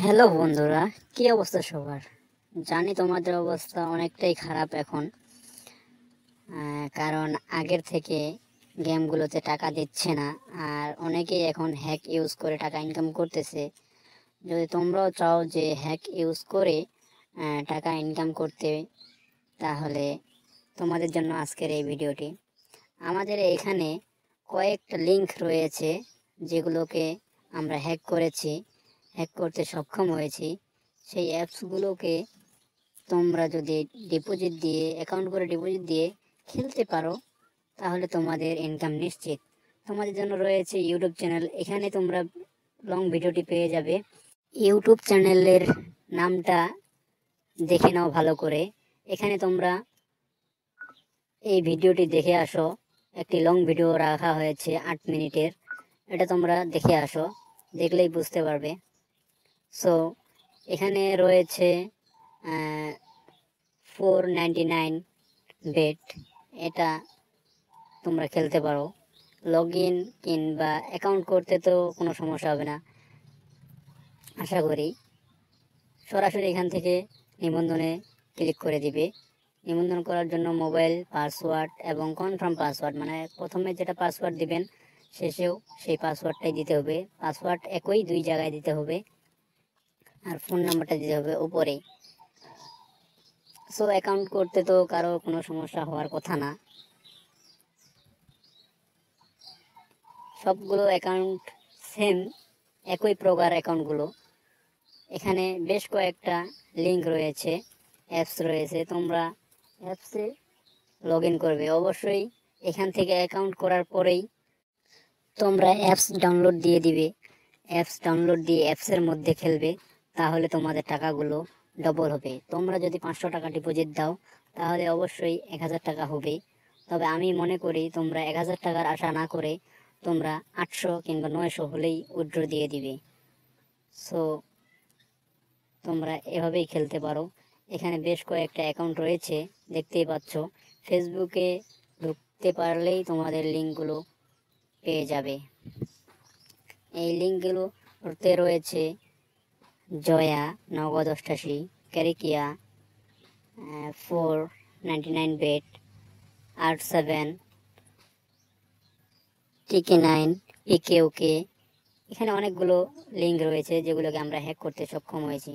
Hello বন্ধুরা, কি অবস্থা সবার? জানি তোমাদের অবস্থা অনেকটাই খারাপ এখন। কারণ আগের থেকে গেমগুলোতে টাকা দিচ্ছে না, আর অনেকেই এখন হ্যাক ইউজ করে টাকা ইনকাম করতেছে। যদি তোমরাও চাও যে হ্যাক ইউজ করে টাকা ইনকাম করতে, তাহলে তোমাদের জন্য আজকের এই ভিডিওটি। আমাদের এখানে কয়েকটা লিঙ্ক রয়েছে যেগুলোকে আমরা হ্যাক করতে সক্ষম হয়েছি। সেই অ্যাপসগুলোকে তোমরা যদি অ্যাকাউন্ট করে ডিপোজিট দিয়ে খেলতে পারো, তাহলে তোমাদের ইনকাম নিশ্চিত। তোমাদের জন্য রয়েছে ইউটিউব চ্যানেল, এখানে তোমরা লং ভিডিওটি পেয়ে যাবে। ইউটিউব চ্যানেলের নামটা দেখে নাও ভালো করে। এখানে তোমরা এই ভিডিওটি দেখে আসো, একটি লং ভিডিও রাখা হয়েছে 8 মিনিটের, এটা তোমরা দেখে আসো, দেখলেই বুঝতে পারবে। সো এখানে রয়েছে 499 বেট, এটা তোমরা খেলতে পারো। লগ ইন কিংবা অ্যাকাউন্ট করতে তো কোনো সমস্যা হবে না আশা করি। সরাসরি এখান থেকে নিবন্ধনে ক্লিক করে দিবে। নিবন্ধন করার জন্য মোবাইল পাসওয়ার্ড এবং কনফার্ম পাসওয়ার্ড, মানে প্রথমে যেটা পাসওয়ার্ড দিবেন শেষেও সেই পাসওয়ার্ডটাই দিতে হবে। পাসওয়ার্ড একই, 2 জায়গায় দিতে হবে, আর ফোন নাম্বারটা দিতে হবে উপরে। সো অ্যাকাউন্ট করতে তো কারো কোনো সমস্যা হওয়ার কথা না। সবগুলো অ্যাকাউন্ট সেম, একই প্রকার অ্যাকাউন্টগুলো। এখানে বেশ কয়েকটা লিঙ্ক রয়েছে, অ্যাপস রয়েছে। তোমরা অ্যাপসে লগ ইন করবে অবশ্যই। এখান থেকে অ্যাকাউন্ট করার পরেই তোমরা অ্যাপস ডাউনলোড দিয়ে দিবে। অ্যাপস ডাউনলোড দিয়ে অ্যাপসের মধ্যে খেলবে, তাহলে তোমাদের টাকাগুলো ডবল হবে। তোমরা যদি 500 টাকা ডিপোজিট দাও, তাহলে অবশ্যই 1000 টাকা হবে। তবে আমি মনে করি তোমরা 1000 টাকার আশা না করে তোমরা 800 কিংবা 900 হলেই উইথড্র দিয়ে দিবে। সো তোমরা এভাবেই খেলতে পারো। এখানে বেশ কয়েকটা অ্যাকাউন্ট রয়েছে, দেখতেই পাচ্ছ। ফেসবুকে ঢুকতে পারলেই তোমাদের লিঙ্কগুলো পেয়ে যাবে। এই লিঙ্কগুলোতে রয়েছে Jaya 988, ক্যারিকিয়া 499 bet, R7, TK9, PKOK। এখানে অনেকগুলো লিঙ্ক রয়েছে যেগুলোকে আমরা হ্যাক করতে সক্ষম হয়েছি।